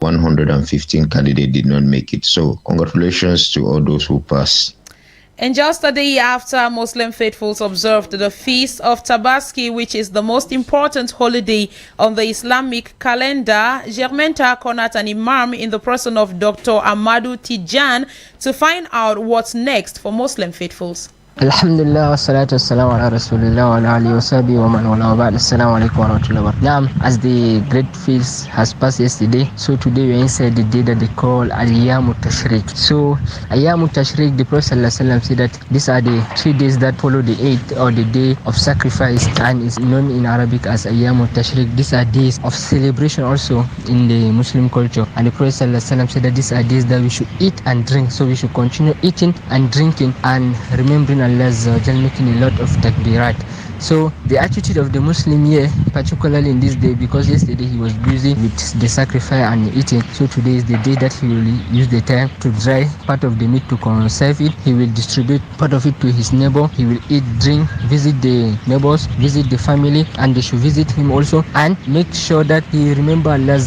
115 candidates did not make it. So congratulations to all those who passed. And just a day after Muslim faithfuls observed the Feast of Tabaski, which is the most important holiday on the Islamic calendar, Germaine cornered an imam in the person of Dr. Amadou Tijan to find out what's next for Muslim faithfuls. Alhamdulillah wa salatu wassalamu ala rasulillah wa ala alihi wa sahbihi wa man wala wa ba'd. Assalamu alaikum wa rahmatullahi wa barakatuh. As the great feast has passed yesterday, so today we're inside the day that they call Ayyamu Tashriq. So Ayyamu Tashriq, the Prophet said that these are the 3 days that follow the Eid or the day of sacrifice, and is known in Arabic as Ayyamu Tashriq. These are days of celebration also in the Muslim culture, and the Prophet said that these are days that we should eat and drink. So we should continue eating and drinking and remembering Allah making a lot of takbirat. So the attitude of the Muslim here, particularly in this day, because yesterday he was busy with the sacrifice and eating, so today is the day that he will use the time to dry part of the meat to conserve it. He will distribute part of it to his neighbor. He will eat, drink, visit the neighbors, visit the family, and they should visit him also, and make sure that he remember Allah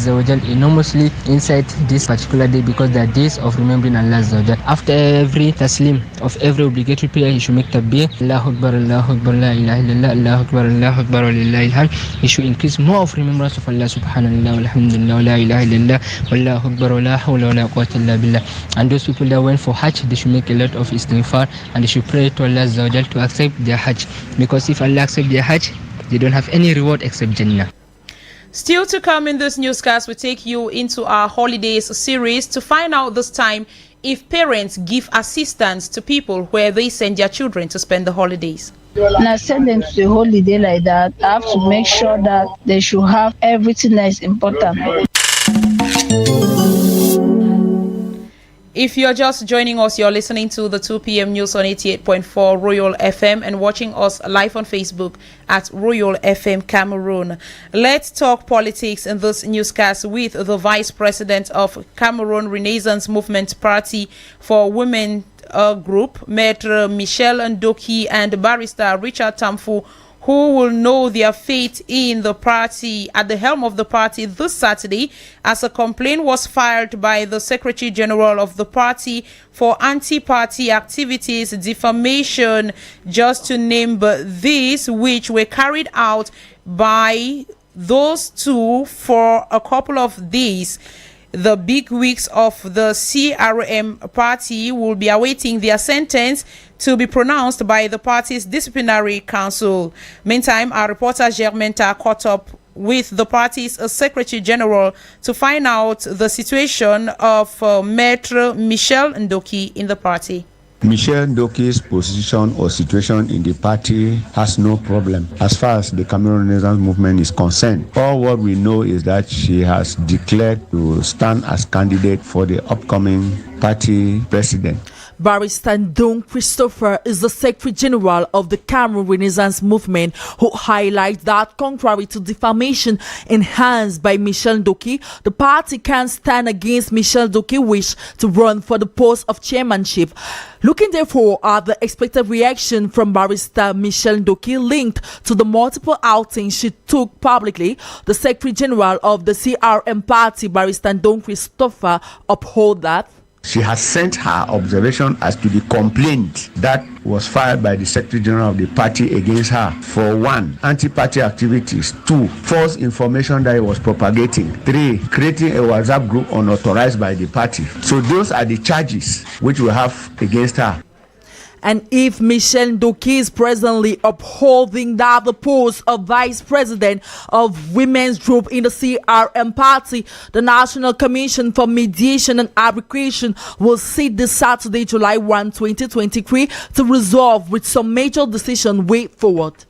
enormously inside this particular day, because there are days of remembering Allah. After every taslim of every obligatory prayer, he should make takbir, Allahu Akbar, Allahu Akbar, la ilaha illallah, Allahu Akbar, Allahu Akbar, lillahi alhamd. He should increase more of remembrance of Allah subhanallah, walhamdulillah, la ilaha illallah, wallahu Akbar, wa la hawla wa la quwwata illa billah. And those people that went for Hajj, they should make a lot of istighfar, and they should pray to Allah to accept their Hajj, because if Allah accepts their Hajj, they don't have any reward except Jannah. Still to come in this newscast, we take you into our holidays series to find out this time if parents give assistance to people where they send their children to spend the holidays. When I send them to a holiday like that, I have to make sure that they should have everything that is important. If you're just joining us, you're listening to the 2 p.m. News on 88.4 Royal FM and watching us live on Facebook at Royal FM Cameroon. Let's talk politics in this newscast with the Vice President of Cameroon Renaissance Movement Party for Women Group, Maître Michel Ndoki, and Barrister Richard Tamfu, who will know their fate in the party at the helm of the party this Saturday, as a complaint was filed by the Secretary General of the party for anti-party activities, defamation, just to name these, which were carried out by those two for a couple of days. The big wigs of the CRM party will be awaiting their sentence to be pronounced by the party's disciplinary council. Meantime, our reporter Germaine caught up with the party's Secretary General to find out the situation of Maître Michel Ndoki in the party. Michel Ndoki's position or situation in the party has no problem as far as the Cameroon Renaissance Movement is concerned. All what we know is that she has declared to stand as candidate for the upcoming party president. Barrister Don Christopher is the Secretary General of the Cameroon Renaissance Movement, who highlights that contrary to defamation enhanced by Michel Ndoki, the party can stand against Michel Ndoki's wish to run for the post of chairmanship. Looking therefore at the expected reaction from Barrister Michel Ndoki linked to the multiple outings she took publicly, the Secretary General of the CRM party, Barrister Don Christopher, uphold that she has sent her observation as to the complaint that was filed by the Secretary General of the party against her for 1, anti-party activities, 2, false information that he was propagating, 3, creating a WhatsApp group unauthorized by the party. So those are the charges which we have against her. And if Michel Ndoki is presently upholding that the post of Vice President of Women's Group in the CRM party, the National Commission for Mediation and Arbitration will sit this Saturday, July 1, 2023 to resolve with some major decision way forward.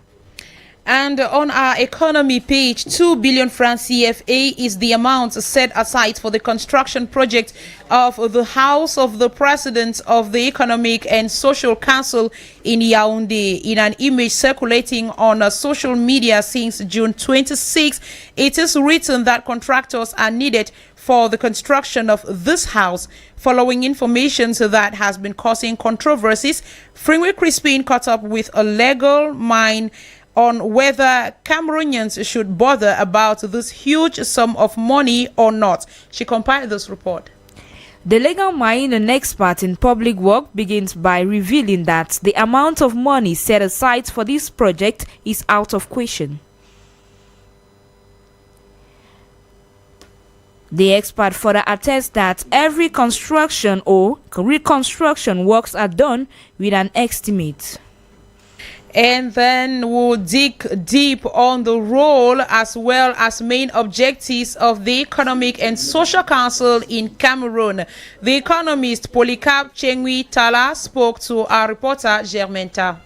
And on our economy page, 2 billion francs CFA is the amount set aside for the construction project of the House of the President of the Economic and Social Council in Yaoundé. In an image circulating on social media since June 26, it is written that contractors are needed for the construction of this house. Following information that has been causing controversies, Fringwe Crispin caught up with a legal mind on whether Cameroonians should bother about this huge sum of money or not. She compiled this report. The legal mind, an expert in public work, begins by revealing that the amount of money set aside for this project is out of question. The expert further attests that every construction or reconstruction works are done with an estimate. And then we'll dig deep on the role as well as main objectives of the Economic and Social Council in Cameroon. The economist Polycarp Chengui Tala spoke to our reporter Germaine.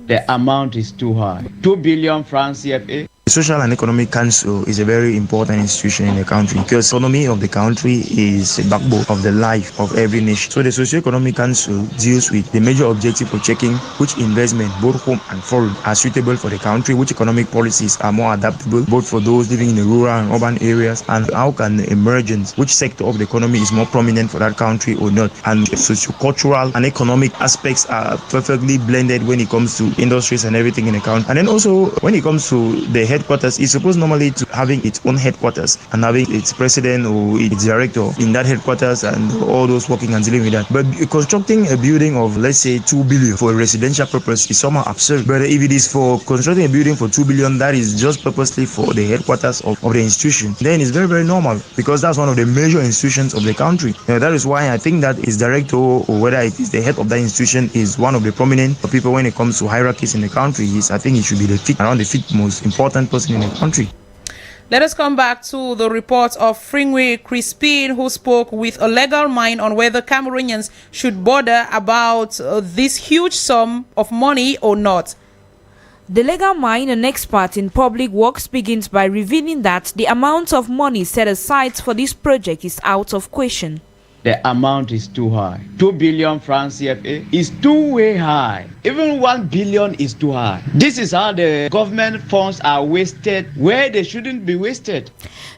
The amount is too high. 2 billion francs CFA. The Social and Economic Council is a very important institution in the country because the economy of the country is the backbone of the life of every nation. So the Socio-Economic Council deals with the major objective of checking which investment, both home and foreign, are suitable for the country, which economic policies are more adaptable, both for those living in the rural and urban areas, and how can the emergence, which sector of the economy is more prominent for that country or not. And socio-cultural and economic aspects are perfectly blended when it comes to industries and everything in the country. And then also when it comes to the headquarters, it's supposed normally to having its own headquarters and having its president or its director in that headquarters and all those working and dealing with that. But constructing a building of, let's say, 2 billion for a residential purpose is somehow absurd. But if it is for constructing a building for 2 billion that is just purposely for the headquarters of the institution, then it's very, very normal because that's one of the major institutions of the country. That is why I think that its director or whether it is the head of that institution is one of the prominent people when it comes to hierarchies in the country. I think it should be around the fifth most important person in the country. Let us come back to the report of Fringwe Crispin, who spoke with a legal mind on whether Cameroonians should bother about this huge sum of money or not. The legal mind, an expert in public works, begins by revealing that the amount of money set aside for this project is out of question. The amount is too high. 2 billion francs CFA is too way high. Even 1 billion is too high. This is how the government funds are wasted where they shouldn't be wasted.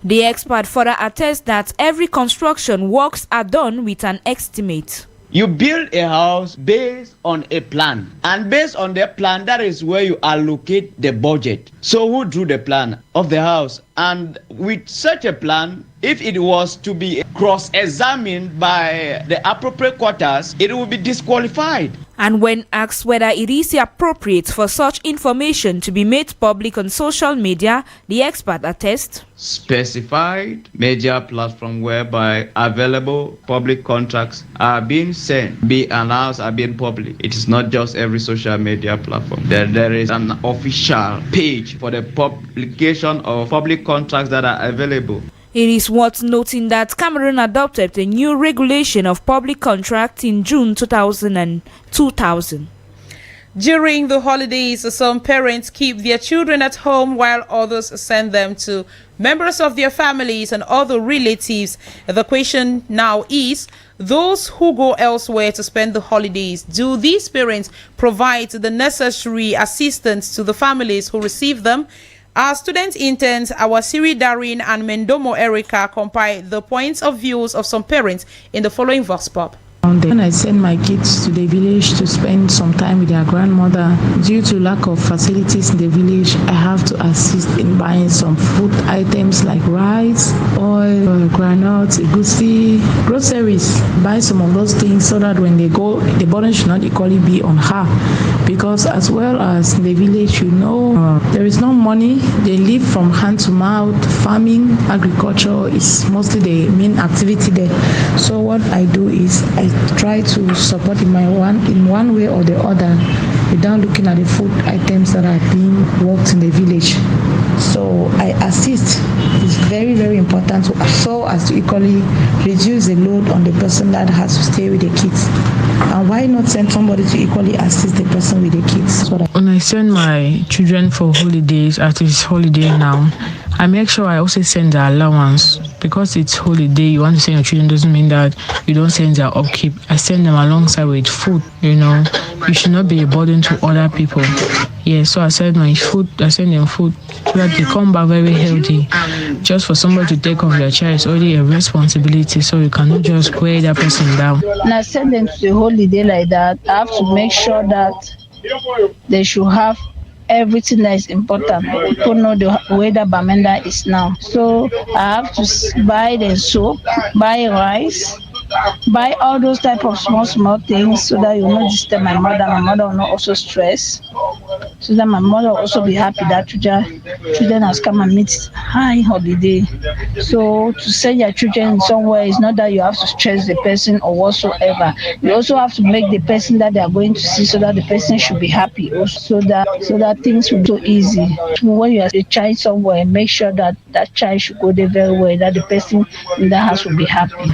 The expert further attests that every construction works are done with an estimate. You build a house based on a plan, and based on the plan, that is where you allocate the budget. So who drew the plan of the house? And with such a plan, if it was to be cross-examined by the appropriate quarters, it will be disqualified. And when asked whether it is appropriate for such information to be made public on social media, the expert attests. Specified media platform whereby available public contracts are being sent, be announced, are being public. It is not just every social media platform. There is an official page for the publication of public contracts that are available. It is worth noting that Cameroon adopted a new regulation of public contract in June 2000. During the holidays, some parents keep their children at home while others send them to members of their families and other relatives. The question now is, those who go elsewhere to spend the holidays, do these parents provide the necessary assistance to the families who receive them? Our student interns, Awasiri Darin and Mendomo Erica, compile the points of views of some parents in the following vox pop. When I send my kids to the village to spend some time with their grandmother, due to lack of facilities in the village, I have to assist in buying some food items like rice, oil, granules, egusi, groceries. Buy some of those things so that when they go, the burden should not equally be on her. Because as well as in the village, there is no money. They live from hand to mouth. Farming, agriculture is mostly the main activity there. So what I do is I try to support in one way or the other without looking at the food items that are being worked in the village. So I assist. It's very, very important so as to equally reduce the load on the person that has to stay with the kids. And why not send somebody to equally assist the person with the kids? When I send my children for holidays, as it's holiday now, I make sure I also send the allowance because it's holiday. You want to send your children doesn't mean that you don't send their upkeep. I send them alongside with food. You should not be a burden to other people. Yeah, so I send my food. I send them food so that they come back very healthy. Just for somebody to take off their child is already a responsibility. So you cannot just weigh that person down. And I send them to the holiday like that. I have to make sure that they should have everything that is important. People know the way that Bamenda is now. So I have to buy the soap, buy rice, buy all those type of small things so that you will not disturb my mother. My mother will not also stress. So that my mother will also be happy that children has come and meet high holiday. So to send your children somewhere is not that you have to stress the person or whatsoever. You also have to make the person that they are going to see so that the person should be happy also, so that things will be so easy. When you are a child somewhere, make sure that that child should go there very well, that the person in the house will be happy.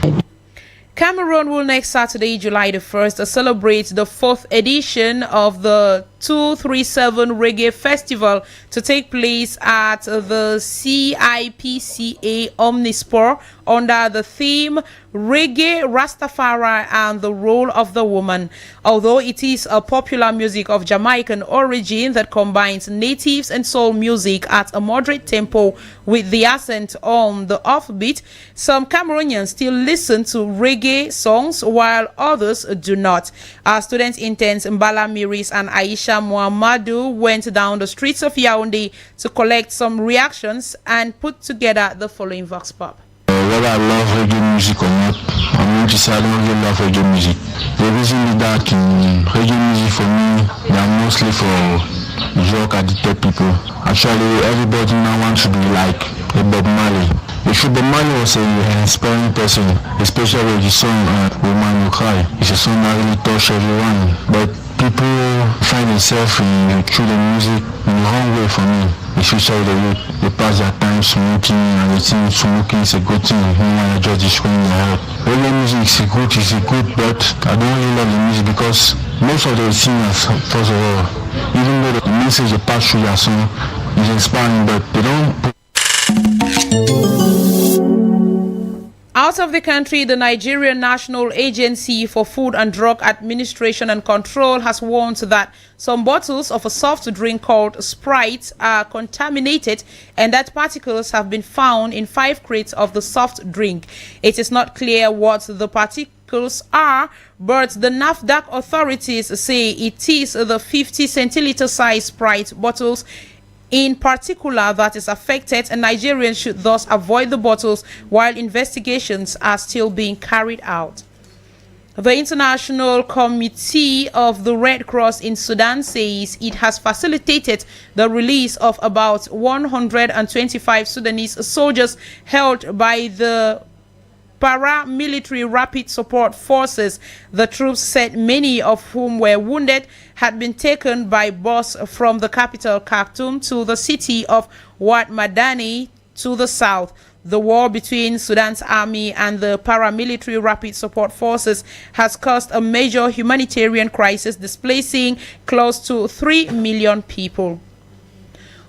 Cameroon will next Saturday, July the 1st, celebrate the 4th edition of the 237 Reggae Festival to take place at the CIPCA Omnisport under the theme Reggae, Rastafari and the Role of the Woman. Although it is a popular music of Jamaican origin that combines natives and soul music at a moderate tempo with the accent on the offbeat, some Cameroonians still listen to reggae songs while others do not. Our student interns Mbala Miris and Aisha Muhammadu went down the streets of Yaoundé to collect some reactions and put together the following vox pop. Whether I love reggae music or not, I'm going to say I don't really love reggae music. The reason is that reggae music for me, they are mostly for drug addicted people. Actually, everybody now wants to be like a Bob Marley. If Bob Marley was an inspiring person, especially with his song Woman You Cry. It's a song that really touched everyone. But people find themselves through the music in the wrong way for me. Especially the youth, they pass their time smoking and they think smoking is a good thing. No one just destroying their health. Reggae music is good, but I don't really love the music because most of the singers, first of all, even though the message they pass through their song is inspiring, but they don't. Out of the country, the Nigerian National Agency for Food and Drug Administration and Control has warned that some bottles of a soft drink called Sprite are contaminated and that particles have been found in 5 crates of the soft drink. It is not clear what the particles are, but the NAFDAC authorities say it is the 50 centiliter size Sprite bottles in particular that is affected, and Nigerians should thus avoid the bottles while investigations are still being carried out. The International Committee of the Red Cross in Sudan says it has facilitated the release of about 125 Sudanese soldiers held by the paramilitary rapid support forces. The troops said many of whom were wounded had been taken by bus from the capital Khartoum to the city of Wad Madani to the south. The war between Sudan's army and the paramilitary rapid support forces has caused a major humanitarian crisis, displacing close to 3 million people.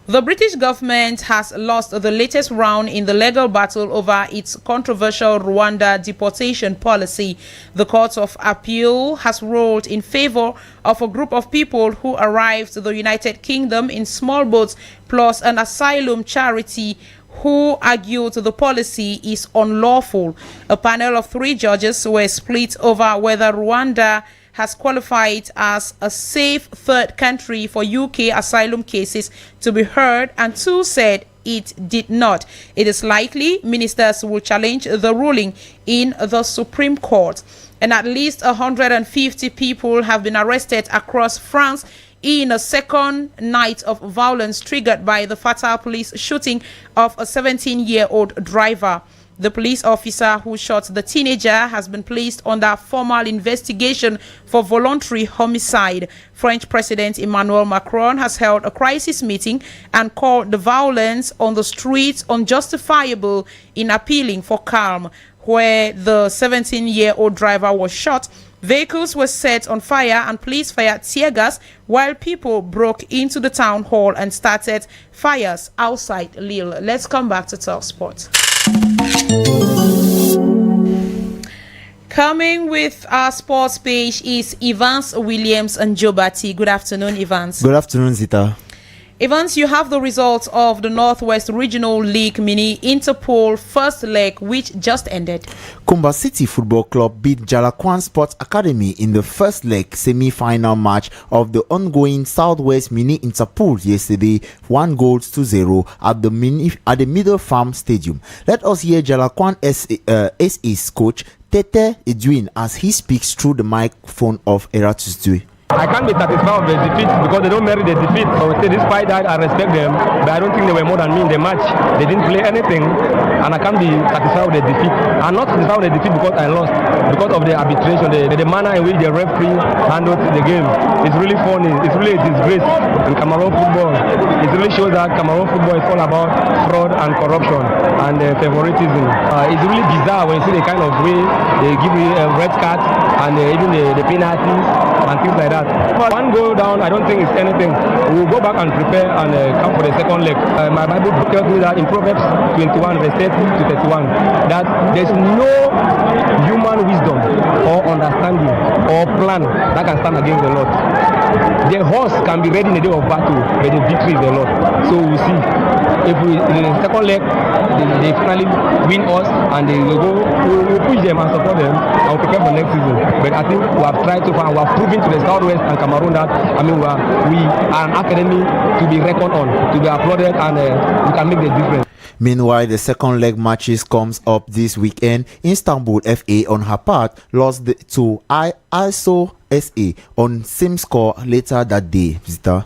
The British government has lost the latest round in the legal battle over its controversial Rwanda deportation policy. The Court of Appeal has ruled in favor of a group of people who arrived to the United Kingdom in small boats plus an asylum charity who argued the policy is unlawful. A panel of 3 judges were split over whether Rwanda has qualified as a safe third country for UK asylum cases to be heard, and 2 said it did not. It is likely ministers will challenge the ruling in the Supreme Court. And at least 150 people have been arrested across France in a second night of violence triggered by the fatal police shooting of a 17-year-old driver. The police officer who shot the teenager has been placed under formal investigation for voluntary homicide. French President Emmanuel Macron has held a crisis meeting and called the violence on the streets unjustifiable in appealing for calm. Where the 17-year-old driver was shot, Vehicles were set on fire and police fired tear gas while people broke into the town hall and started fires outside Lille. Let's come back to Talk Sport. Coming with our sports page is Evans Williams and Jobati. Good afternoon, Evans. Good afternoon, Zita. Evans, you have the results of the Northwest Regional League Mini Interpol first leg, which just ended. Kumba City Football Club beat Jalakwan Sports Academy in the first leg semi-final match of the ongoing Southwest Mini Interpol yesterday, 1-0 at the Middle Farm Stadium. Let us hear Jalakwan SA's coach Tete Edwin as he speaks through the microphone of Eratus Due. I can't be satisfied with the defeat because they don't merit the defeat. So despite that, I respect them, but I don't think they were more than me in the match. They didn't play anything, and I can't be satisfied with the defeat. I'm not satisfied with the defeat because I lost, because of the arbitration, the manner in which the referee handled the game. It's really funny. It's really a disgrace in Cameroon football. It really shows that Cameroon football is all about fraud and corruption and favoritism. It's really bizarre when you see the kind of way they give you a red card and even the penalties and things like that. But one goal down, I don't think it's anything. We'll go back and prepare and come for the second leg. My Bible tells me that in Proverbs 21, verse 30 to 31, that there's no human wisdom or understanding or plan that can stand against the Lord. The horse can be ready in the day of battle, but the victory is the Lord. So we'll see. If we in the second leg, they finally win us and they will go, we'll push them and support them and we'll prepare for next season. But I think we have tried so far and we have proven to the Southwest and Cameroon that we are an academy to be reckoned on, to be applauded, and we can make the difference. Meanwhile, the second leg matches comes up this weekend. Istanbul FA on her part lost to ISO SA on same score later that day. Zita.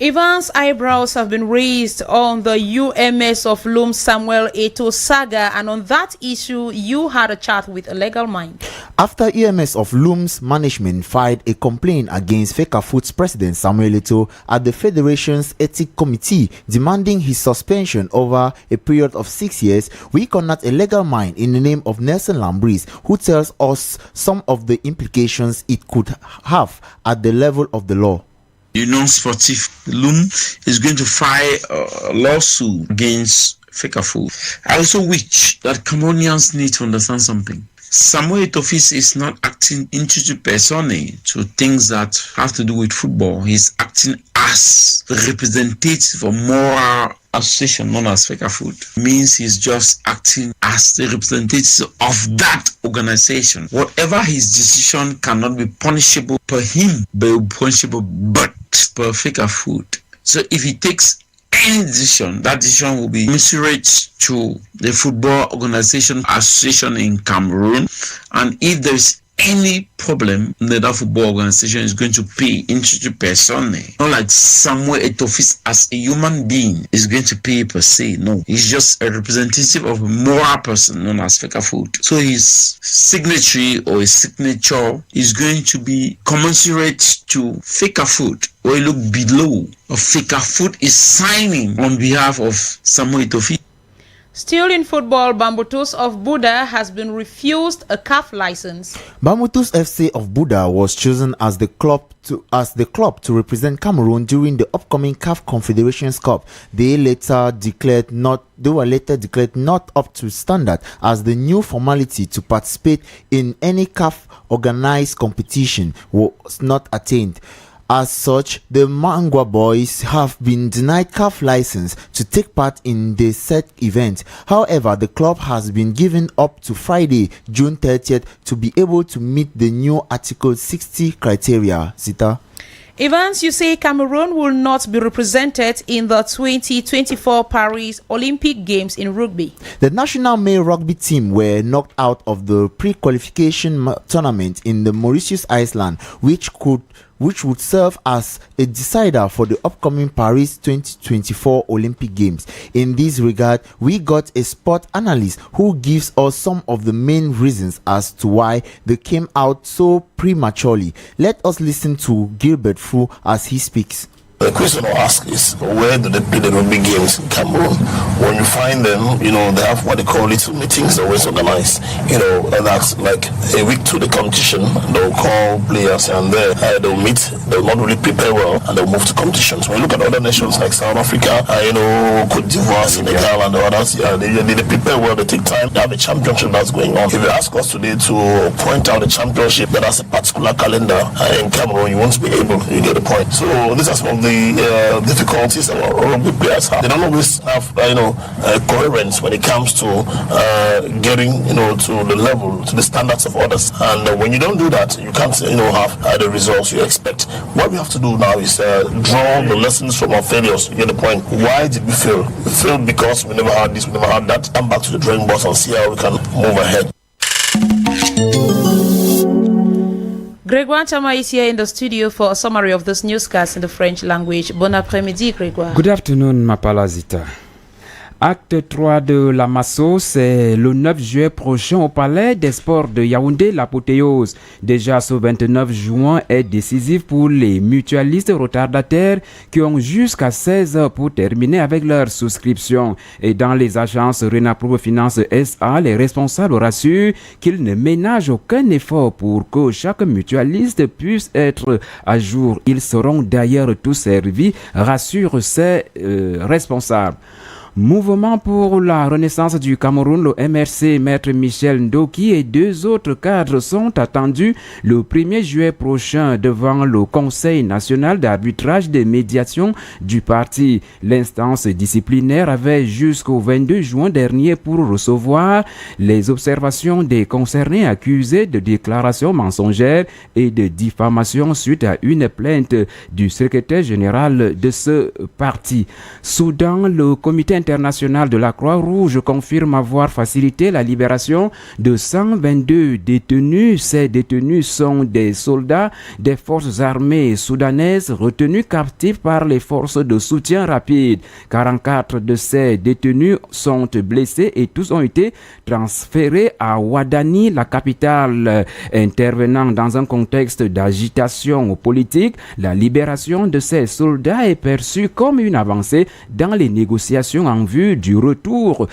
Evans' eyebrows have been raised on the UMS of Loom Samuel Eto'o saga, and on that issue, you had a chat with a legal mind. After EMS of Loom's management filed a complaint against Fecafoot's president Samuel Eto'o at the Federation's Ethics Committee, demanding his suspension over a period of 6 years, we connect a legal mind in the name of Nelson Lambris, who tells us some of the implications it could have at the level of the law. Union Sportive Loom is going to file a lawsuit against Fecafoot. I also wish that Cameroonians need to understand something. Samuel Eto'o is not acting into personae to things that have to do with football. He's acting as the representative of moral association known as Fecafoot. Means he's just acting as the representative of that organization. Whatever his decision cannot be punishable per him, but punishable but per Fecafoot. So if he takes any decision, that decision will be commensurate to the football organization association in Cameroon, and if there is any problem, that football organization is going to pay into personae. Not like Samuel Eto'o as a human being is going to pay per se. No, he's just a representative of a moral person known as Fecafoot. So his signatory or his signature is going to be commensurate to Fecafoot, or you look below. Fecafoot is signing on behalf of Samuel Eto'o. Still in football, Bambutus of Buda has been refused a CAF license. Bambutus FC of Buda was chosen as the club to represent Cameroon during the upcoming CAF Confederations Cup. They were later declared not up to standard as the new formality to participate in any CAF organized competition was not attained. As such, the Mangwa boys have been denied CAF license to take part in the said event. However, the club has been given up to Friday, June 30th to be able to meet the new Article 60 criteria. Zita. Evans, you say Cameroon will not be represented in the 2024 Paris Olympic Games in rugby. The national male rugby team were knocked out of the pre-qualification tournament in the Mauritius Island, which would serve as a decider for the upcoming Paris 2024 Olympic Games. In this regard, we got a sport analyst who gives us some of the main reasons as to why they came out so prematurely. Let us listen to Gilbert Fu as he speaks. The question I'll ask is, where do they play the rugby games in Cameroon? When you find them, they have what they call little meetings they always organize. That's like a week to the competition. They'll call players and they'll meet. They'll not really prepare well and they'll move to competitions. When you look at other nations like South Africa, Cote d'Ivoire, Senegal, and the others, they prepare well. They take time. They have a championship that's going on. If you ask us today to point out a championship that has a particular calendar in Cameroon, you won't be able. You get the point. So these are some of the difficulties that our rugby players have. They don't always have coherence when it comes to getting to the level, to the standards of others. And when you don't do that, you can't have the results you expect. What we have to do now is draw the lessons from our failures. You get the point. Why did we fail? We failed because we never had this, we never had that. Come back to the drawing board and see how we can move ahead. Grégoire Chama is here in the studio for a summary of this newscast in the French language. Bon après-midi, Grégoire. Good afternoon, MAPALAH ZITA. Acte 3 de la Masso, c'est le 9 juillet prochain au Palais des Sports de Yaoundé, l'apothéose. Déjà ce 29 juin est décisif pour les mutualistes retardataires qui ont jusqu'à 16 heures pour terminer avec leur souscription. Et dans les agences Renapro Finance SA, les responsables rassurent qu'ils ne ménagent aucun effort pour que chaque mutualiste puisse être à jour. Ils seront d'ailleurs tous servis, rassurent ces responsables. Mouvement pour la renaissance du Cameroun, le MRC, Maître Michel Ndoki et 2 autres cadres sont attendus le 1er juillet prochain devant le Conseil national d'arbitrage des médiations du parti. L'instance disciplinaire avait jusqu'au 22 juin dernier pour recevoir les observations des concernés accusés de déclarations mensongères et de diffamation suite à une plainte du secrétaire général de ce parti. Soudan, le comité international de la Croix-Rouge confirme avoir facilité la libération de 122 détenus. Ces détenus sont des soldats des forces armées soudanaises retenus captifs par les forces de soutien rapide. 44 de ces détenus sont blessés et tous ont été transférés à Ouadani, la capitale. Intervenant dans un contexte d'agitation politique, la libération de ces soldats est perçue comme une avancée dans les négociations en vue du retour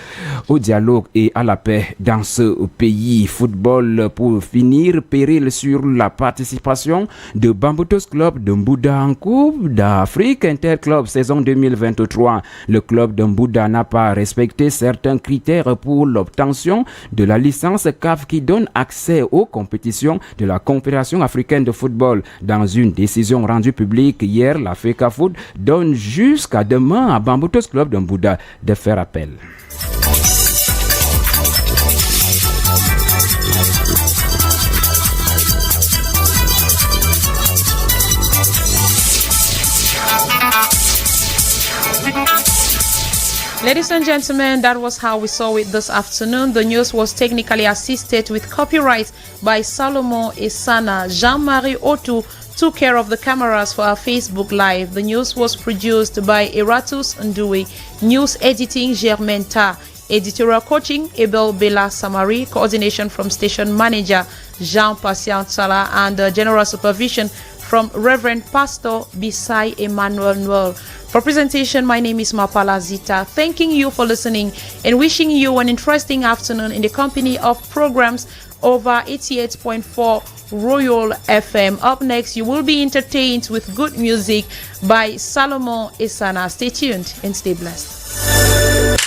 au dialogue et à la paix dans ce pays. Football pour finir, péril sur la participation de Bambutos Club de Mbouda en Coupe d'Afrique Interclub saison 2023. Le club de Mbouda n'a pas respecté certains critères pour l'obtention de la licence CAF qui donne accès aux compétitions de la Confédération africaine de football. Dans une décision rendue publique hier, la FECAFOOT donne jusqu'à demain à Bambutos Club de Mbouda de faire appel. Ladies and gentlemen, that was how we saw it this afternoon. The news was technically assisted with copyright by Salomon Esana. Jean-Marie Otu took care of the cameras for our Facebook Live. The news was produced by Eratus Ndui. News editing, Germaine Ta. Editorial coaching, Abel Bella Samari. Coordination from station manager, Jean-Patient Salah. And general supervision from Reverend Pastor Bisai Emmanuel Noel. For presentation, my name is MAPALAH ZITA. Thanking you for listening and wishing you an interesting afternoon in the company of programs over 88.4 Royal FM. Up next, you will be entertained with good music by Salomon Esana. Stay tuned and stay blessed.